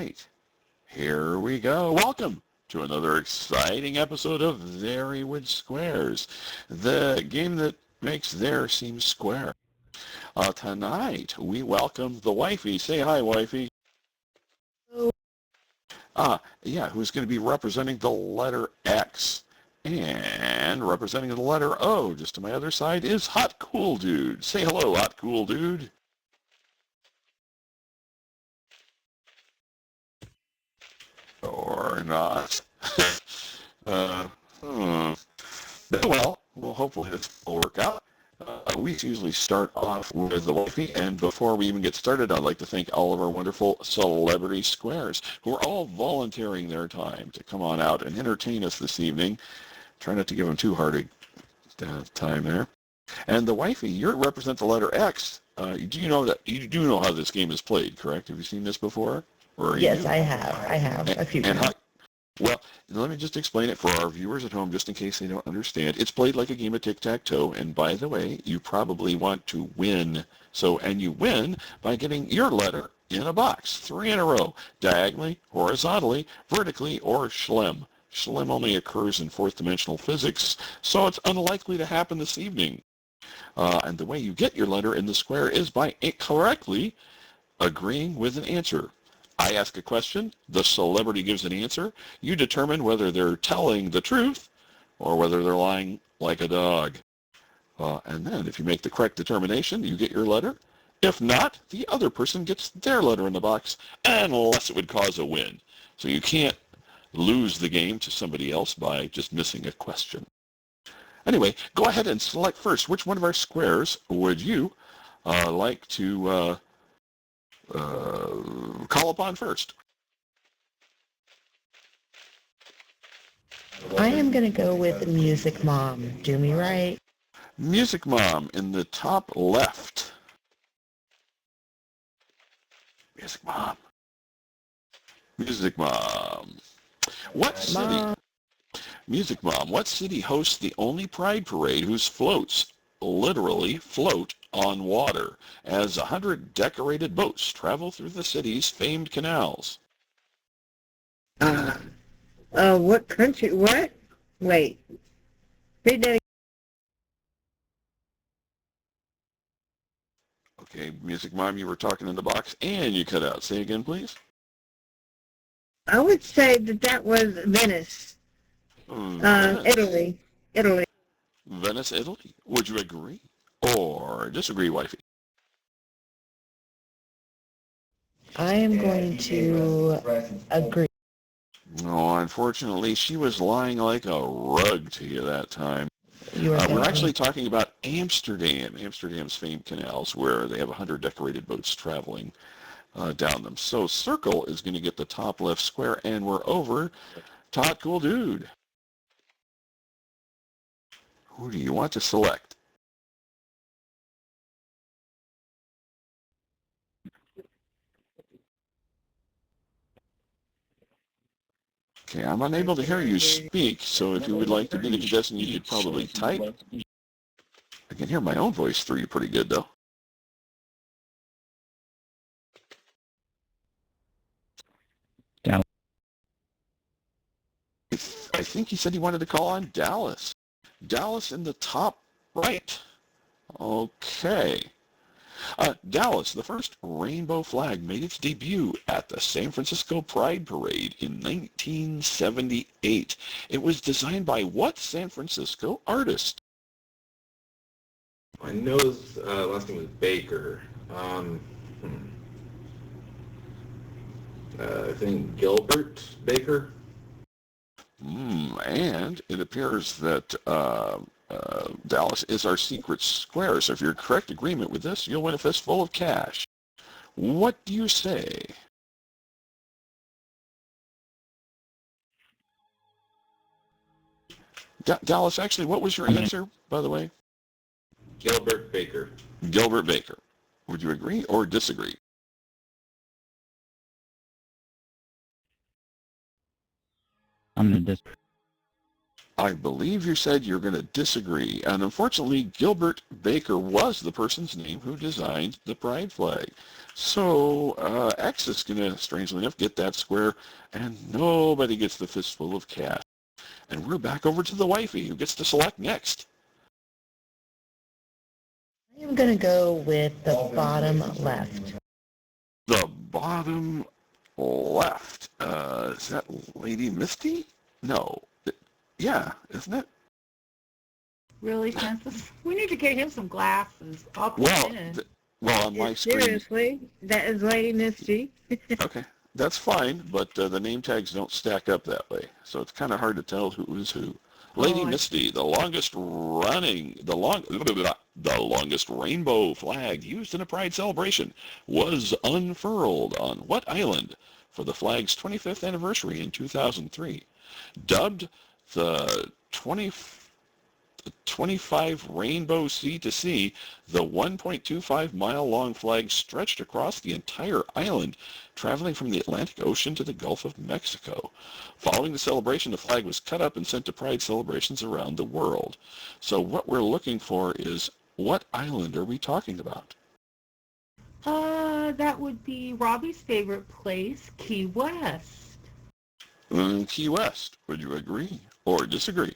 right, here we go. Welcome to another exciting episode of Thereywood Squares, the game that makes there seem square. Tonight, we welcome the wifey. Say hi, wifey. Hello. Yeah, who's going to be representing the letter X. And representing the letter O, just to my other side, is Hotcooldude. Say hello, Hotcooldude. Or not. Well, hopefully this will work out. We usually start off with the wifey, and before we even get started, I'd like to thank all of our wonderful celebrity squares who are all volunteering their time to come on out and entertain us this evening. Try not to give them too hard a time there. And the wifey, you represent the letter X. You do know how this game is played, correct? Have you seen this before? Yes, I have a few times. Well, let me just explain it for our viewers at home, just in case they don't understand. It's played like a game of tic-tac-toe, and by the way, you probably want to win. And you win by getting your letter in a box, 3 in a row, diagonally, horizontally, vertically, or schlim. Schlim only occurs in fourth-dimensional physics, so it's unlikely to happen this evening. And the way you get your letter in the square is by correctly agreeing with an answer. I ask a question, the celebrity gives an answer, you determine whether they're telling the truth or whether they're lying like a dog. And then if you make the correct determination, you get your letter. If not, the other person gets their letter in the box, unless it would cause a win. So you can't lose the game to somebody else by just missing a question. Anyway, go ahead and select first. Which one of our squares would you like to call upon first? I am going to go with Music Mom. Do me right. Music Mom in the top left. Music Mom. Music Mom. What city? Music Mom. What city hosts the only pride parade whose floats literally float on water as 100 decorated boats travel through the city's famed canals? What country? What? Wait. Read that again. Okay, Music Mom, you were talking in the box and you cut out. Say again, please. I would say that was Venice. Italy. Venice, Italy. Would you agree or disagree, wifey? I am going to agree. No, unfortunately, she was lying like a rug to you that time. We're actually talking about Amsterdam, Amsterdam's famed canals, where they have 100 decorated boats traveling down them. So Circle is going to get the top left square, and we're over to Hotcooldude. Who do you want to select? Okay, I'm unable to hear you speak, so if you would like to be the contestant, you could probably type. I can hear my own voice through you pretty good, though. Dallas. I think he said he wanted to call on Dallas. Dallas in the top right. Okay. Dallas, the first rainbow flag, made its debut at the San Francisco Pride Parade in 1978. It was designed by what San Francisco artist? I know his last name was Baker. I think Gilbert Baker. And it appears that Dallas is our secret square. So if you're in correct agreement with this, you'll win a fistful of cash. What do you say? Dallas, actually, what was your answer, by the way? Gilbert Baker. Gilbert Baker. Would you agree or disagree? I'm going to disagree. I believe you said you're going to disagree, and unfortunately, Gilbert Baker was the person's name who designed the pride flag. So X is going to, strangely enough, get that square, and nobody gets the fistful of cash. And we're back over to the wifey, who gets to select next. I am going to go with the bottom left. The bottom left. Is that Lady Misty? No. Yeah, isn't it? Really, Francis? We need to get him some glasses. I'll put Well, it in. well, on my screen. Seriously, that is Lady Misty. Okay, that's fine, but the name tags don't stack up that way, so it's kind of hard to tell who is who. Lady I Misty, the longest rainbow flag used in a pride celebration, was unfurled on what island for the flag's 25th anniversary in 2003? Dubbed the 25 Rainbow Sea to Sea, the 1.25-mile-long flag stretched across the entire island, traveling from the Atlantic Ocean to the Gulf of Mexico. Following the celebration, the flag was cut up and sent to pride celebrations around the world. So what we're looking for is, what island are we talking about? That would be Robbie's favorite place, Key West. Key West. Would you agree or disagree?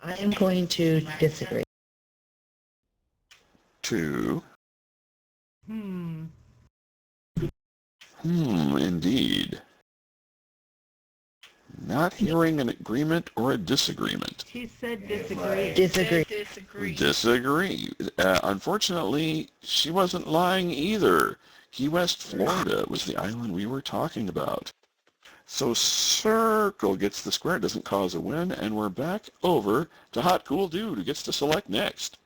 I am going to disagree. 2. Indeed. Not hearing an agreement or a disagreement. She said disagree. Disagree. Disagree. Unfortunately, she wasn't lying either. Key West, Florida was the island we were talking about. So Circle gets the square, doesn't cause a win, and we're back over to Hotcooldude, who gets to select next.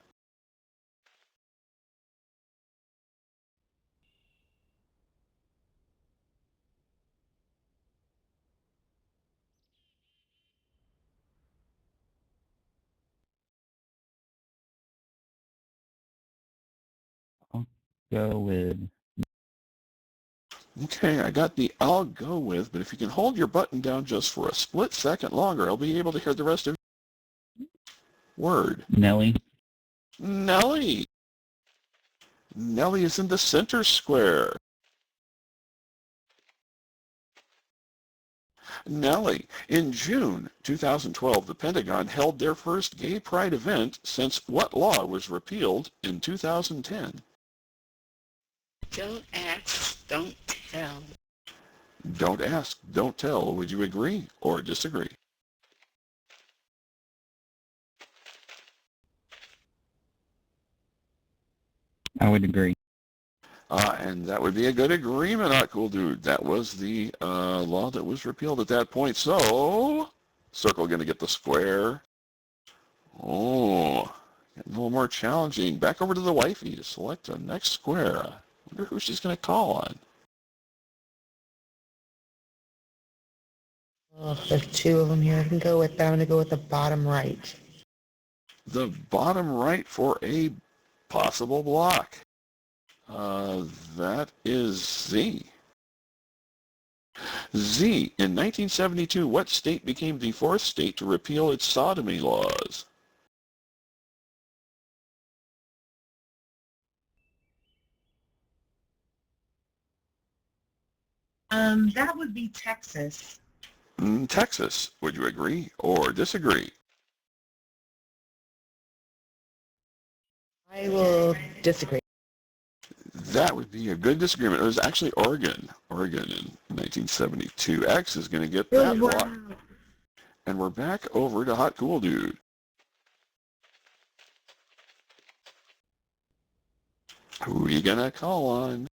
I'll go with Okay, I got the I'll go with, but if you can hold your button down just for a split second longer, I'll be able to hear the rest of your word. Nelly. Nelly. Nelly is in the center square. Nelly. In June 2012, the Pentagon held their first gay pride event since what law was repealed in 2010? Don't ask, don't tell. Don't ask, don't tell. Would you agree or disagree? I would agree. And that would be a good agreement, Hotcooldude. That was the law that was repealed at that point. So, Circle going to get the square. Oh, getting a little more challenging. Back over to the wifey to select the next square. I wonder who she's going to call on. Oh, there's two of them here I can go with, but I'm going to go with the bottom right. The bottom right for a possible block. That is Z. Z. In 1972, what state became the fourth state to repeal its sodomy laws? That would be Texas. Texas. Would you agree or disagree? I will disagree. That would be a good disagreement. It was actually Oregon. Oregon in 1972. X is going to get that block. And we're back over to Hotcooldude. Who are you going to call on?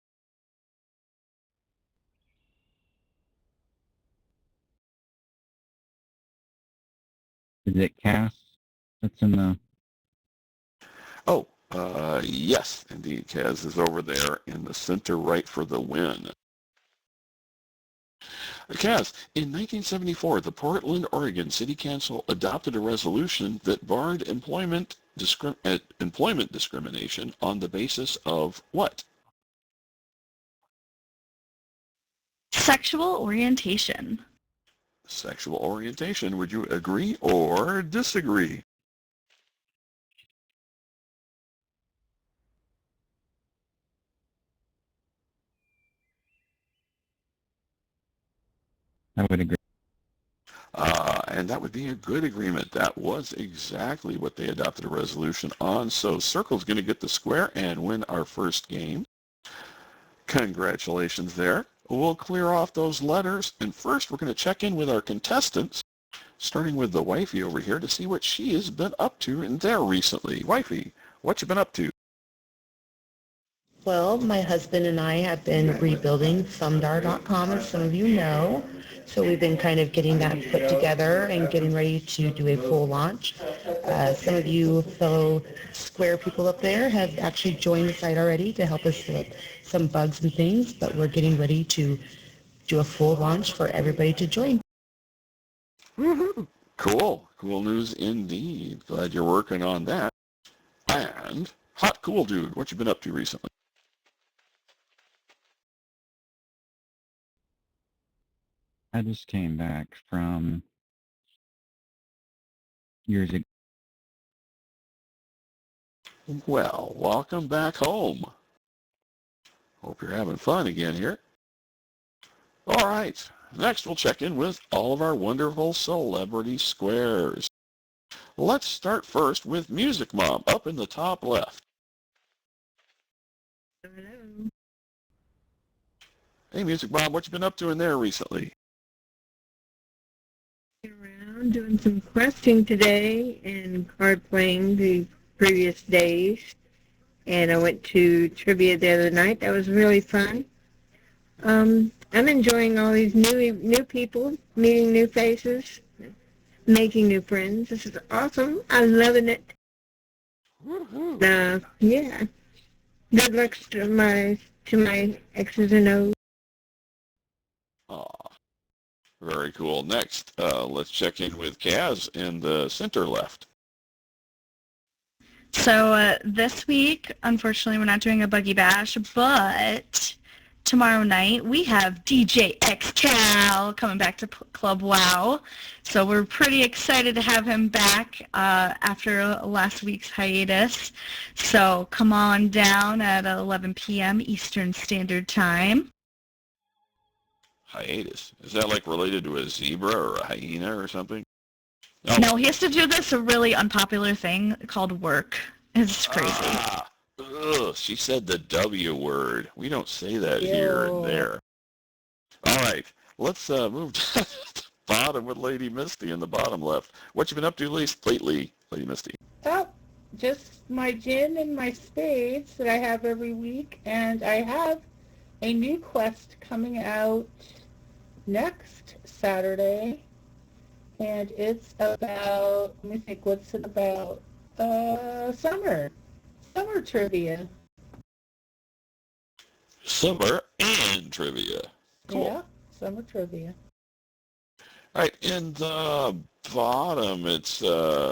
Is it Cass? That's in the... Oh, yes, indeed. Kaz is over there in the center right for the win. Kaz, in 1974, the Portland, Oregon City Council adopted a resolution that barred employment discrimination on the basis of what? Sexual orientation. sexual orientation. Would you agree or disagree? I would agree. And that would be a good agreement. That was exactly what they adopted a resolution on. So Circle's going to get the square and win our first game. Congratulations there. We'll clear off those letters. And first, we're going to check in with our contestants, starting with the wifey over here to see what she has been up to in there recently. Wifey, what you been up to? Well, my husband and I have been rebuilding Thumdar.com, as some of you know. So we've been kind of getting that put together and getting ready to do a full launch. Some of you fellow Square people up there have actually joined the site already to help us with some bugs and things, but we're getting ready to do a full launch for everybody to join. Woohoo! Cool. Cool news indeed. Glad you're working on that. And Hotcooldude, what you been up to recently? I just came back from years ago. Well, welcome back home. Hope you're having fun again here. All right. Next, we'll check in with all of our wonderful celebrity squares. Let's start first with Music Mom up in the top left. Hello. Hey, Music Mom, what you been up to in there recently? Around doing some questing today and card playing the previous days. And I went to trivia the other night. That was really fun. I'm enjoying all these new people, meeting new faces, making new friends. This is awesome. I'm loving it. Woohoo! Yeah. Good luck to my X's and O's. Aw, very cool. Next, let's check in with Kaz in the center left. So this week, unfortunately, we're not doing a Buggy Bash, but tomorrow night we have DJ X Cal coming back to Club WoW. So we're pretty excited to have him back after last week's hiatus. So come on down at 11 p.m. Eastern Standard Time. Hiatus. Is that like related to a zebra or a hyena or something? No, he has to do this really unpopular thing called work. It's crazy. She said the W word. We don't say that here and there. All right, let's move to the bottom with Lady Misty in the bottom left. What you been up to lately, Lady Misty? Oh, just my gin and my spades that I have every week, and I have a new quest coming out next Saturday, and it's about, let me think, what's it about? Summer trivia. Summer and trivia. Cool. Yeah, summer trivia. All right, in the bottom, it's girly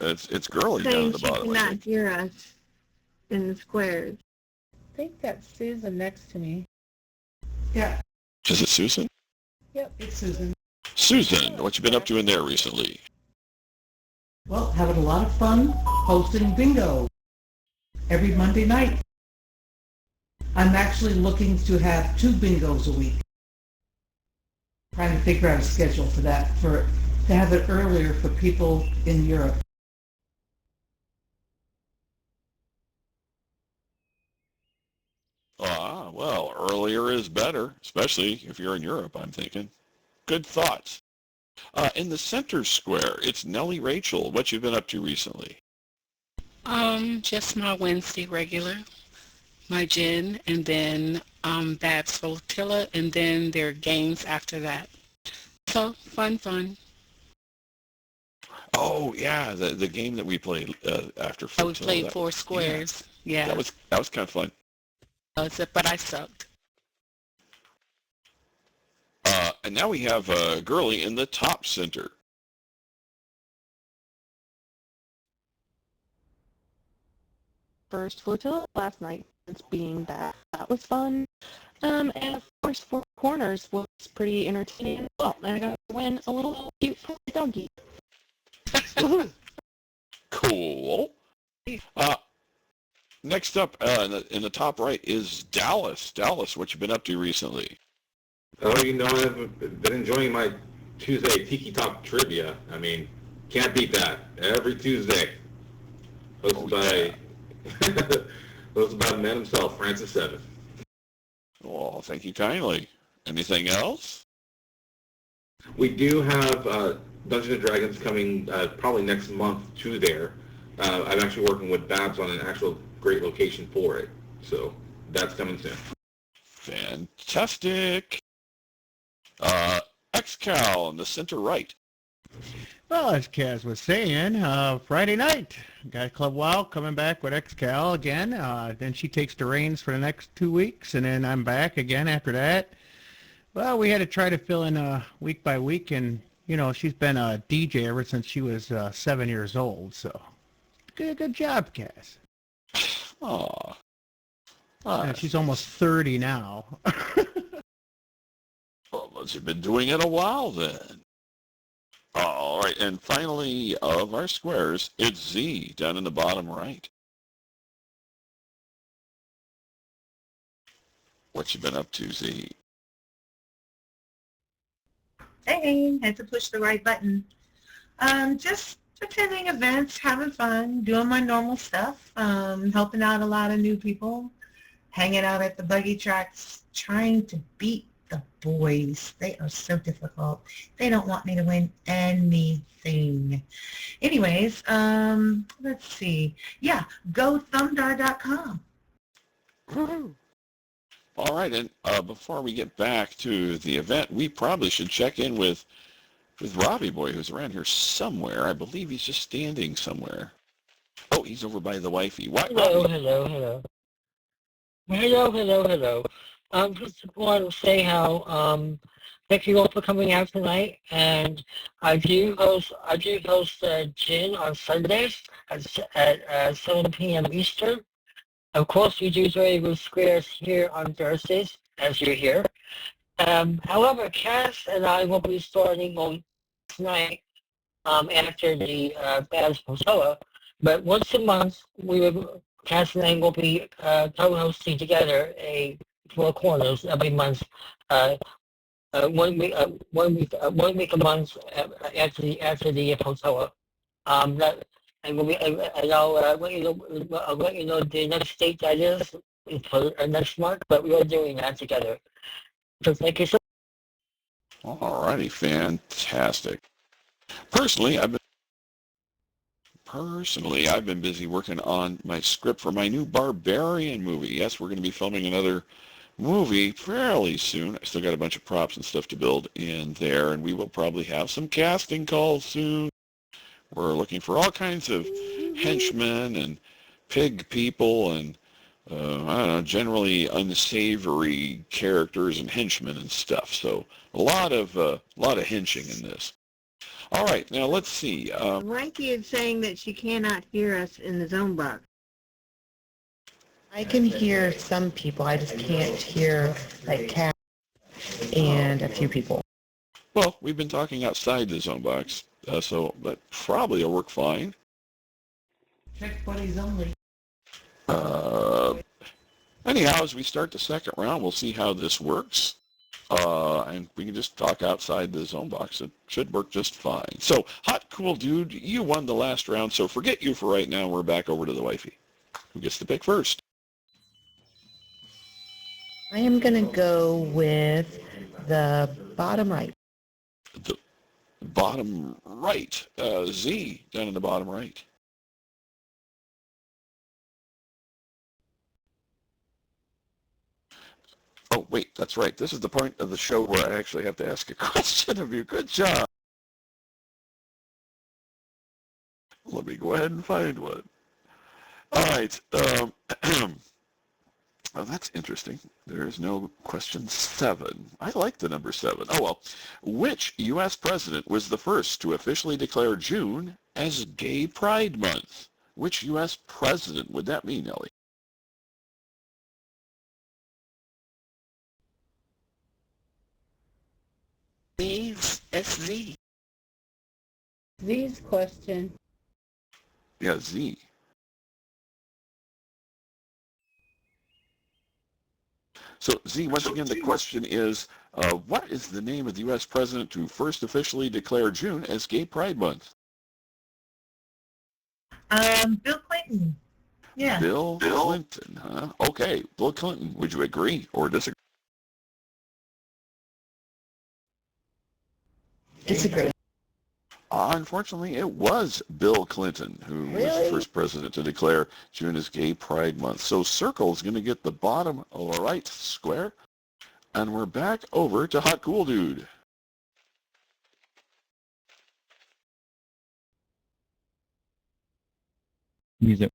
down at the Saying she bottom. I cannot think. hear us in the squares. I think that's Susan next to me. Yeah, Is it Susan? Yep. it's Susan. Susan, what you been up to in there recently? Well, having a lot of fun hosting bingo every Monday night. I'm actually looking to have 2 bingos a week. Trying to figure out a schedule for that, to have it earlier for people in Europe. Well, earlier is better, especially if you're in Europe, I'm thinking. Good thoughts. In the center square, it's Nellie Rachel. What you been up to recently? Just my Wednesday regular, my gin, and then Babs Flotilla, and then there are games after that. So fun. Oh yeah, the game that we played after So we Flotilla. played 4 squares. Yeah. That was kind of fun. But I sucked. And now we have Girly in the top center. First flotilla last night. It's being back. That was fun. And of course, for corners was pretty entertaining as well. And I got to win a little cute doggy. Cool. Next up in the top right is Dallas. Dallas, what you been up to recently? Oh, you know, I've been enjoying my Tuesday Tiki Talk trivia. I mean, can't beat that. Every Tuesday. Hosted by the man himself, Francis Seven. Well, thank you kindly. Anything else? We do have Dungeons & Dragons coming probably next month to there. I'm actually working with Babs on an actual great location for it. So that's coming soon. Fantastic. XCal in the center right. Well, as Kaz was saying, Friday night, got Club WoW coming back with XCal again. Then she takes the reins for the next 2 weeks, and then I'm back again after that. Well, we had to try to fill in week by week, and, you know, she's been a DJ ever since she was 7 years old, so good job, Kaz. Aw. And she's almost 30 now. Well, you've been doing it a while then. All right, and finally, of our squares, it's Z down in the bottom right. What you been up to, Z? Hey, had to push the right button. Just attending events, having fun, doing my normal stuff, helping out a lot of new people, hanging out at the buggy tracks, trying to beat the boys. They are so difficult. They don't want me to win anything. Anyways, let's see. Yeah, go thumdar.com. All right, and before we get back to the event, we probably should check in with Robby Boy, who's around here somewhere. I believe he's just standing somewhere. Oh, he's over by the wifey. What? Hello. Just want to say how thank you all for coming out tonight, and I do host Gin on Sundays at 7 p.m. Eastern. Of course, we do Thereywood Squares here on Thursdays, as you're here. However, Cass and I will be starting on tonight after the Babs Hotel, but once a month, Cass and I will be co-hosting together a Four Corners every month, 1 week a month after the hotel. And I'll let you know the next date that is for next month, but we are doing that together. So thank you so much. All righty, fantastic. Personally, I've been busy working on my script for my new Barbarian movie. Yes, we're going to be filming another movie fairly soon. I still got a bunch of props and stuff to build in there, and we will probably have some casting calls soon. We're looking for all kinds of henchmen and pig people and, I don't know, generally unsavory characters and henchmen and stuff. So a lot of henching in this. All right, now let's see. Mikey is saying that she cannot hear us in the zone box. I can hear some people. I just can't hear, like, Kat and a few people. Well, we've been talking outside the zone box, so that probably will work fine. Check buddies only. Anyhow, as we start the second round, we'll see how this works. And we can just talk outside the zone box. It should work just fine. So, Hotcooldude, you won the last round, so forget you for right now. We're back over to the wifey. Who gets to pick first? I am going to go with the bottom right. The bottom right. Z, down in the bottom right. Oh, wait, that's right. This is the point of the show where I actually have to ask a question of you. Good job. Let me go ahead and find one. All right. Oh, that's interesting. There's no question 7. I like the number 7. Oh, well. Which U.S. president was the first to officially declare June as Gay Pride Month? Which U.S. president would that be, Nellie? SZ. Z's question. Yeah, Z. So, Z, once again, the question is, what is the name of the U.S. president who first officially declared June as Gay Pride Month? Bill Clinton. Yeah. Bill Clinton, huh? Okay, Bill Clinton, would you agree or disagree? Disagree. Unfortunately, it was Bill Clinton who was the first president to declare June as Gay Pride Month. So Circle is going to get the bottom right square, and we're back over to Hotcooldude. Music.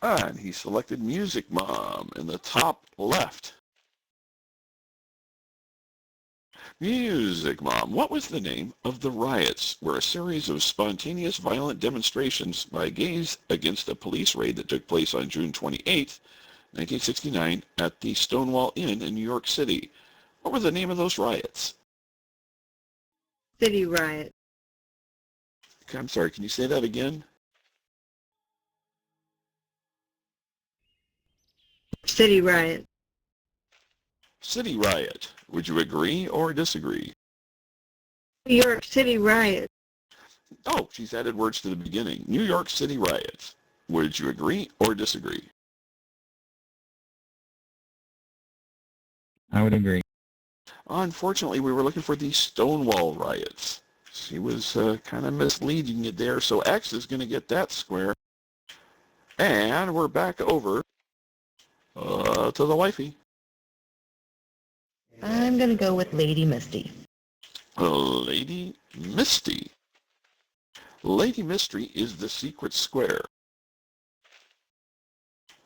And he selected Music Mom in the top left. Music Mom, what was the name of the riots where a series of spontaneous violent demonstrations by gays against a police raid that took place on June 28, 1969 at the Stonewall Inn in New York City? What were the name of those riots? City riot. Okay, I'm sorry, can you say that again? City riot. City riot. Would you agree or disagree? New York City riot. Oh, she's added words to the beginning. New York City riot. Would you agree or disagree? I would agree. Unfortunately, we were looking for the Stonewall riots. She was kind of misleading you there, so X is going to get that square. And we're back over to the wifey. I'm going to go with Lady Misty. Lady Misty. Lady Mystery is the secret square.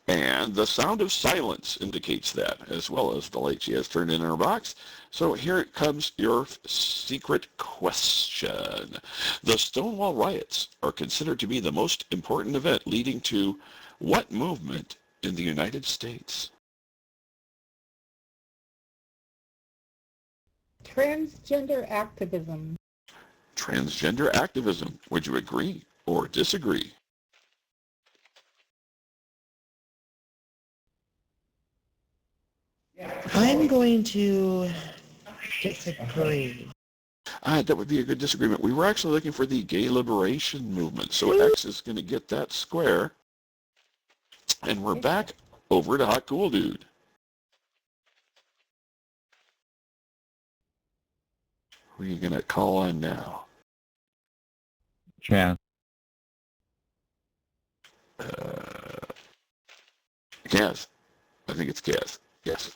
And the sound of silence indicates that, as well as the light she has turned in her box. So here it comes your secret question. The Stonewall riots are considered to be the most important event leading to what movement in the United States? Transgender activism. Transgender activism. Would you agree or disagree? I'm going to disagree. That would be a good disagreement. We were actually looking for the gay liberation movement, so X is going to get that square. And we're back over to Hotcooldude. Who are you going to call on now? Chaz. Kaz. I think it's Kaz. Yes.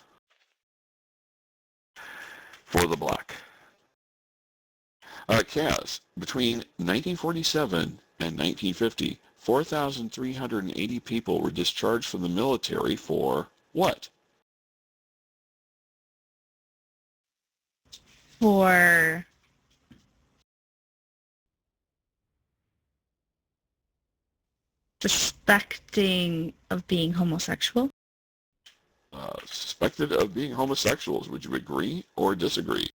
For the block. Kaz, between 1947 and 1950, 4,380 people were discharged from the military for what? For suspecting of being homosexual. Suspected of being homosexuals. Would you agree or disagree?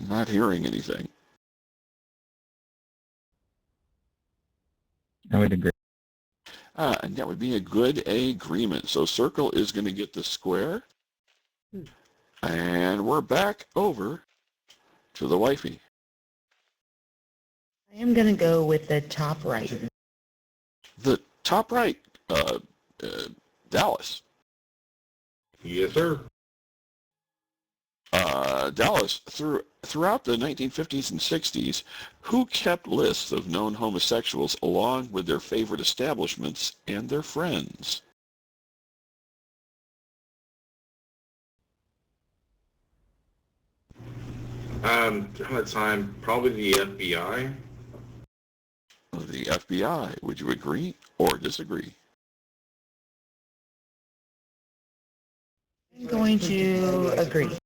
Not hearing anything. I would agree. And that would be a good agreement. So Circle is going to get the square. And we're back over to the wifey. I am going to go with the top right. The top right, Dallas. Yes, sir. Dallas, throughout the 1950s and 60s, who kept lists of known homosexuals along with their favorite establishments and their friends? At the time, probably the FBI. The FBI. Would you agree or disagree? I'm going to agree.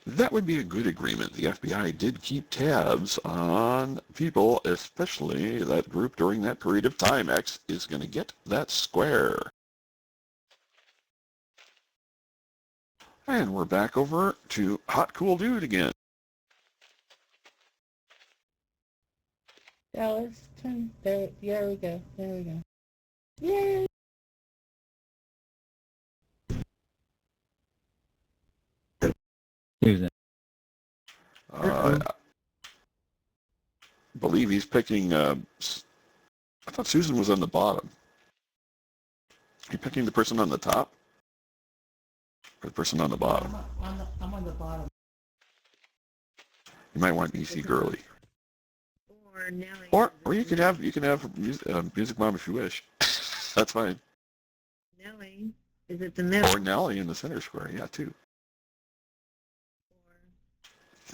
That would be a good agreement. The FBI did keep tabs on people, especially that group during that period of time. X is going to get that square. And we're back over to Hotcooldude again. Dallas, turn there. There we go. There we go. Yay! Susan. I believe he's picking, I thought Susan was on the bottom. Are you picking the person on the top? Or the person on the bottom? I'm on the bottom. You might want EC Girly. Or Nelly. Or you can have Music Mom if you wish. That's fine. Nelly is at the middle. Or Nelly in the center square, yeah, too.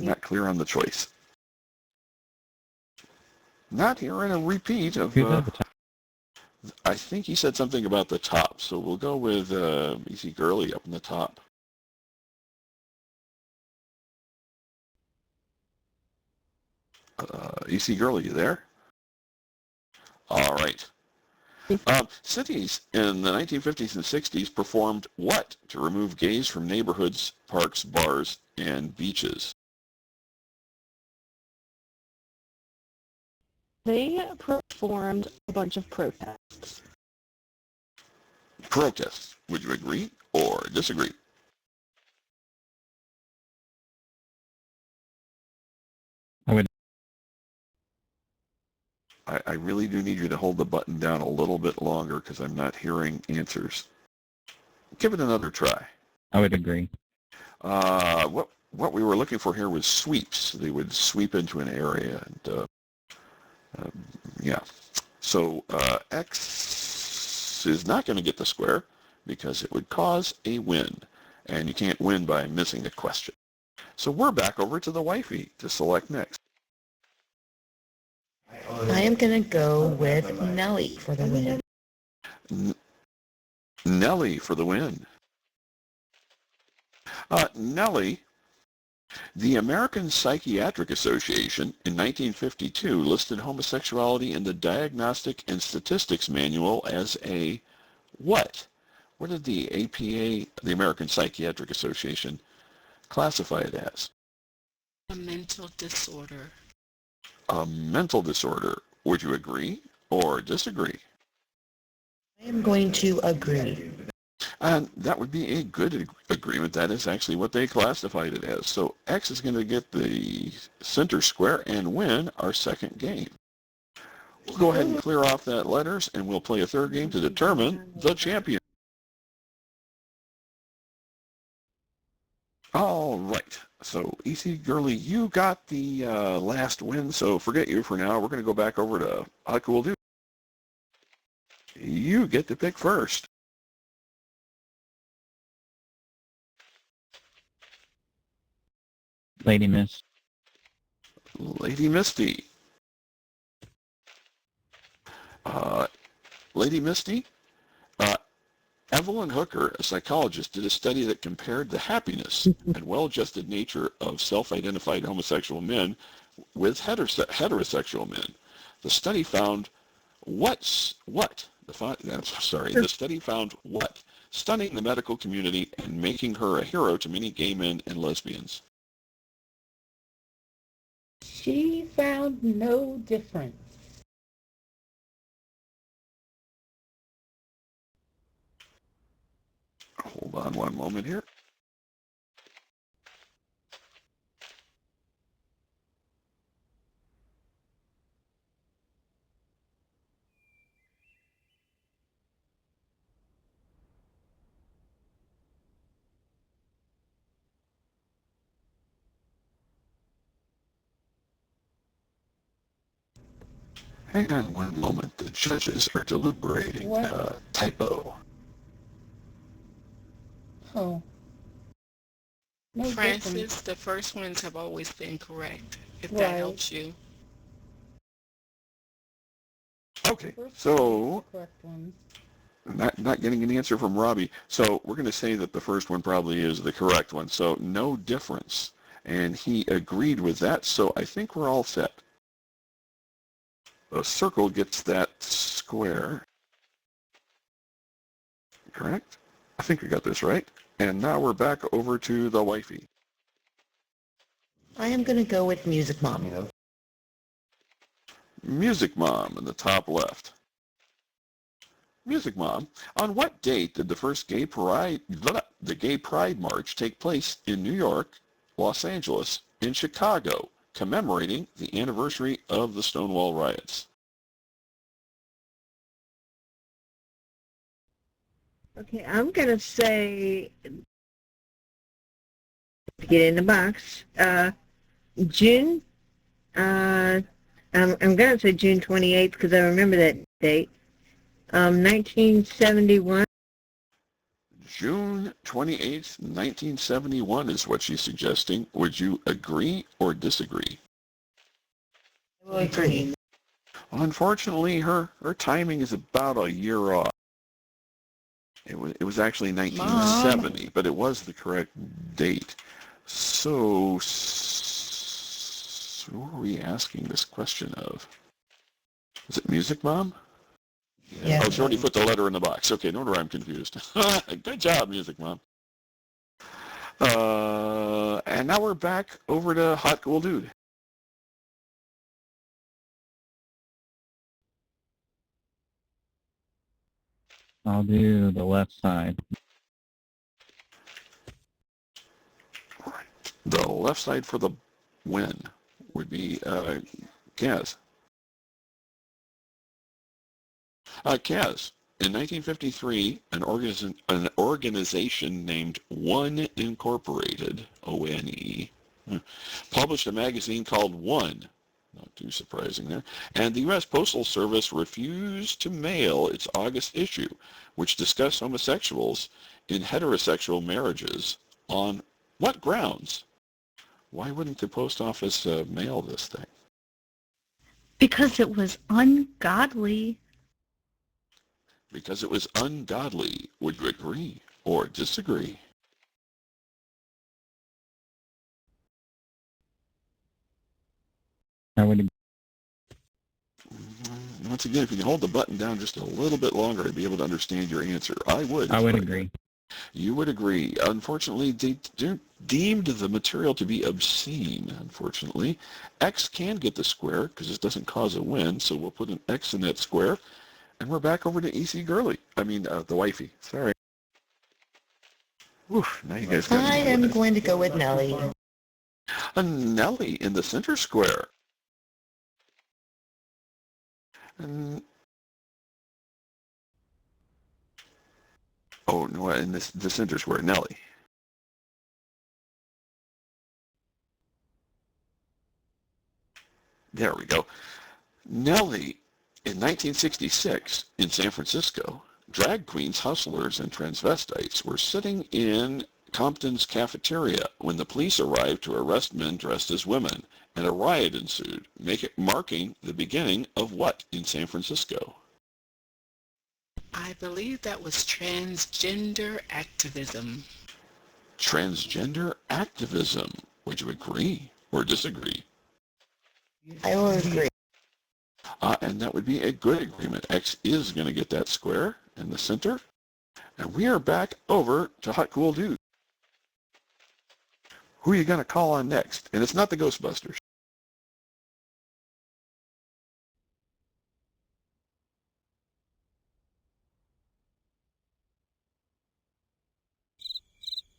Not clear on the choice. Not hearing a repeat of, I think he said something about the top, so we'll go with EC Girly up in the top. EC Girly, you there? All right. Cities in the 1950s and 60s performed what to remove gays from neighborhoods, parks, bars, and beaches? They performed a bunch of protests. Protests. Would you agree or disagree? I would. I really do need you to hold the button down a little bit longer because I'm not hearing answers. Give it another try. I would agree. What we were looking for here was sweeps. They would sweep into an area, and yeah. So X is not going to get the square because it would cause a win, and you can't win by missing a question. So we're back over to the wifey to select next. I am going to go with Nelly for the win. Nelly for the win. Nelly, the American Psychiatric Association in 1952 listed homosexuality in the Diagnostic and Statistics Manual as a what? What did the APA, the American Psychiatric Association, classify it as? A mental disorder. A mental disorder. Would you agree or disagree? I am going to agree. And that would be a good agreement. That is actually what they classified it as. So X is going to get the center square and win our second game. We'll go ahead and clear off that letters, and we'll play a third game to determine the champion. All right. So, EC Girly, you got the last win, so forget you for now. We're going to go back over to Hotcooldude. You get to pick first. Lady Miss. Lady Misty. Lady Misty, Evelyn Hooker, a psychologist, did a study that compared the happiness and well-adjusted nature of self-identified homosexual men with heterosexual men. The study found the study found what? Stunning the medical community and making her a hero to many gay men and lesbians. She found no difference. Hold on one moment here. Hang on one moment. The judges are deliberating. Typo. Oh. No Francis, difference. the first ones have always been correct, if Right. that helps you. Okay, so Correct one. not getting an answer from Robby. So we're going to say that the first one probably is the correct one. So no difference. And he agreed with that, so I think we're all set. A circle gets that square. Correct? I think we got this right. And now we're back over to the wifey. I am going to go with Music Mom. Music Mom in the top left. Music Mom, on what date did the first gay pride march take place in New York, Los Angeles, and Chicago, commemorating the anniversary of the Stonewall riots? Okay, I'm going to say, get in the box, June, I'm going to say June 28th because I remember that date, 1971. June 28th, 1971 is what she's suggesting. Would you agree or disagree? I will agree. Unfortunately, her timing is about a year off. It was actually 1970, Mom. But it was the correct date. So who are we asking this question of? Is it Music Mom? Yeah. Oh, she already put the letter in the box. Okay, no wonder I'm confused. Good job, Music Mom. And now we're back over to Hotcooldude. I'll do the left side. The left side for the win would be Kaz. Kaz, in 1953, an organization named One Incorporated, O-N-E, published a magazine called One. Not too surprising there. And the U.S. Postal Service refused to mail its August issue, which discussed homosexuals in heterosexual marriages. On what grounds? Why wouldn't the post office mail this thing? Because it was ungodly. Because it was ungodly. Would you agree or disagree? I would agree. Once again, if you can hold the button down just a little bit longer, I'd be able to understand your answer. I would. I would agree. You would agree. Unfortunately, they deemed the material to be obscene, unfortunately. X can get the square because it doesn't cause a win, so we'll put an X in that square. And we're back over to EC Girly. I mean, the wifey. Sorry. Oof, now you guys got I am going to go with Nellie. A Nellie in the center square. Oh, no, in the center square, Nellie. There we go. Nellie, in 1966, in San Francisco, drag queens, hustlers, and transvestites were sitting in Compton's cafeteria when the police arrived to arrest men dressed as women, and a riot ensued, marking the beginning of what in San Francisco? I believe that was transgender activism. Transgender activism. Would you agree or disagree? I will agree. And that would be a good agreement. X is going to get that square in the center. And we are back over to Hotcooldude. Who are you going to call on next? And it's not the Ghostbusters.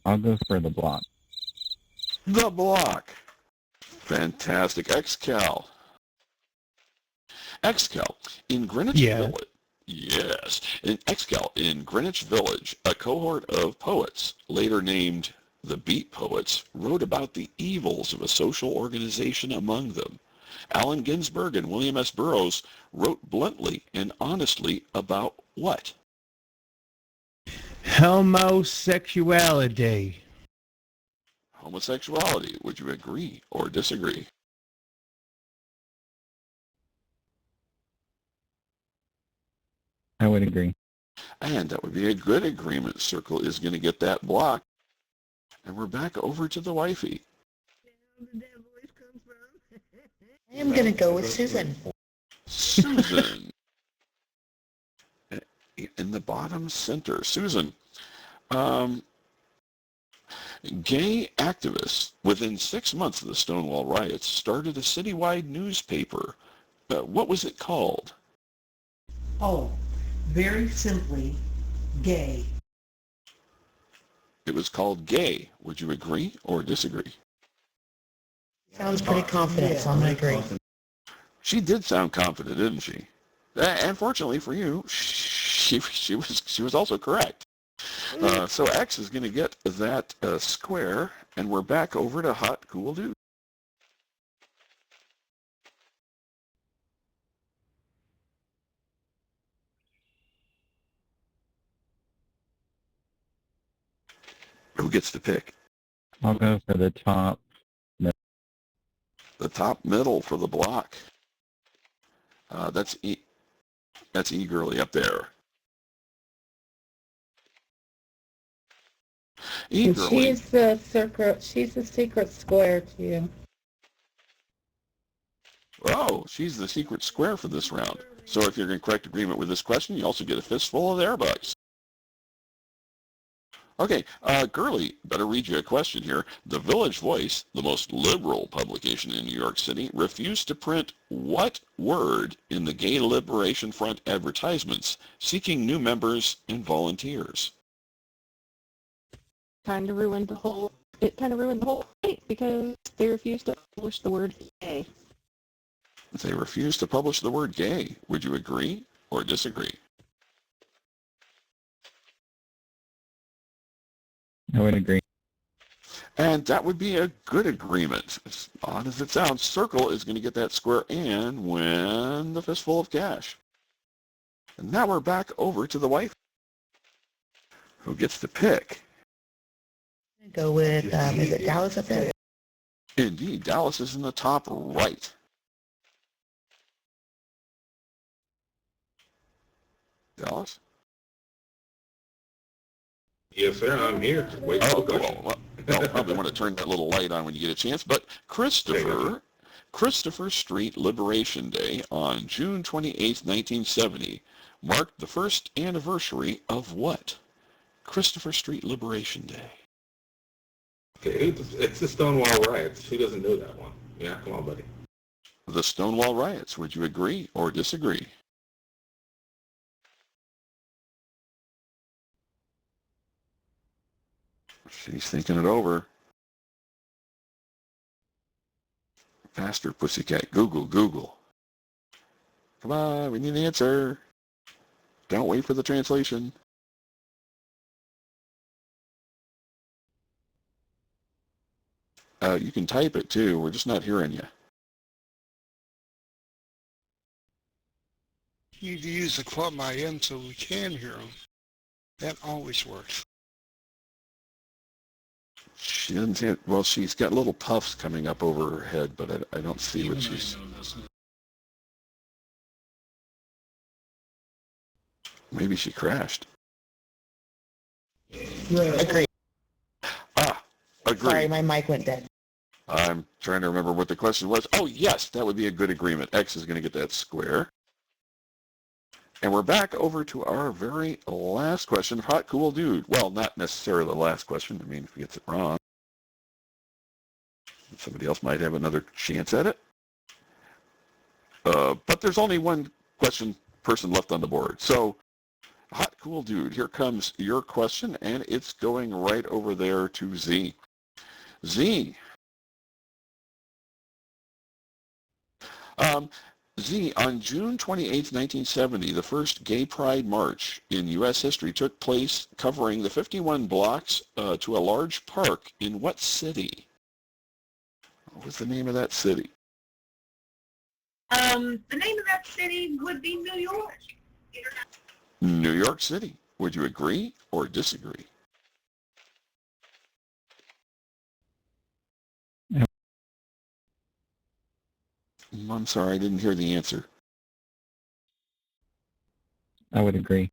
I'll go for the block. The block. Fantastic. XCal. XCal, in Greenwich Village. Yes. In XCal, in Greenwich Village, a cohort of poets, later named the Beat Poets, wrote about the evils of a social organization among them. Allen Ginsberg and William S. Burroughs wrote bluntly and honestly about what? Homosexuality. Homosexuality. Would you agree or disagree? I would agree. And that would be a good agreement. Circle is going to get that block. And we're back over to the wifey. where that voice comes from. I am going to go with Susan. Susan. In the bottom center. Susan. Gay activists within 6 months of the Stonewall riots started a citywide newspaper. What was it called? Oh, very simply, gay. It was called Gay. Would you agree or disagree? Sounds pretty confident, so I'm going to agree. She did sound confident, didn't she? And fortunately for you, she was also correct. So X is going to get that square, and we're back over to Hotcooldude. Who gets to pick? I'll go for the top. The top middle for the block. That's eagerly up there. And Eagerly. she's the secret square too. Oh, she's the secret square for this round. So if you're in correct agreement with this question, you also get a fistful of airbugs. Okay, Gurley, better read you a question here. The Village Voice, the most liberal publication in New York City, refused to print what word in the Gay Liberation Front advertisements, seeking new members and volunteers? It kind of ruined the whole thing because they refused to publish the word gay. They refused to publish the word gay. Would you agree or disagree? I would agree. And that would be a good agreement. As odd as it sounds, Circle is going to get that square and win the fistful of cash. And now we're back over to the wife, who gets to pick. Go with, is it Dallas up there? Indeed, Dallas is in the top right. Dallas? Yes, sir. I'm here. Wait Oh, for the question. well, probably want to turn that little light on when you get a chance. But Christopher Street Liberation Day on June 28, 1970 marked the first anniversary of what? Christopher Street Liberation Day. Okay, it's the Stonewall riots. Who doesn't know that one? Yeah, come on, buddy. The Stonewall riots. Would you agree or disagree? She's thinking it over. Faster, pussycat. Google, Google. Come on, we need an answer. Don't wait for the translation. You can type it too. We're just not hearing you. You need to use the club IM so we can hear them. That always works. She doesn't see it. Well, she's got little puffs coming up over her head, but I don't see what she's... Maybe she crashed. Agree. Agree. Sorry, my mic went dead. I'm trying to remember what the question was. Oh, yes, that would be a good agreement. X is going to get that square. And we're back over to our very last question, Hotcooldude. Well, not necessarily the last question. I mean, if he gets it wrong, somebody else might have another chance at it. But there's only one person left on the board. So, Hotcooldude, here comes your question, and it's going right over there to Z. Z. Z, on June 28, 1970, the first Gay Pride March in U.S. history took place, covering the 51 blocks to a large park in what city? What was the name of that city? The name of that city would be New York. New York City. Would you agree or disagree? I'm sorry, I didn't hear the answer. I would agree.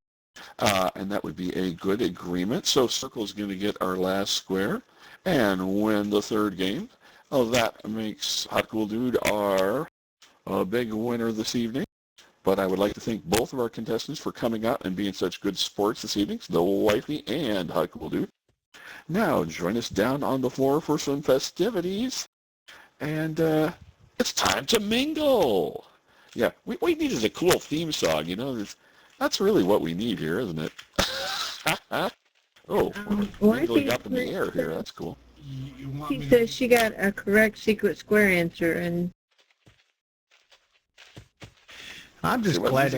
And that would be a good agreement. So Circle's going to get our last square and win the third game. Oh, that makes Hotcooldude our big winner this evening. But I would like to thank both of our contestants for coming out and being such good sports this evening, the Wifey and Hotcooldude. Now, join us down on the floor for some festivities. And it's time to mingle. Yeah, we needed a cool theme song, you know. That's really what we need here, isn't it? Oh, mingling up in the air here. That's cool. She says she got a correct secret square answer, and I'm just glad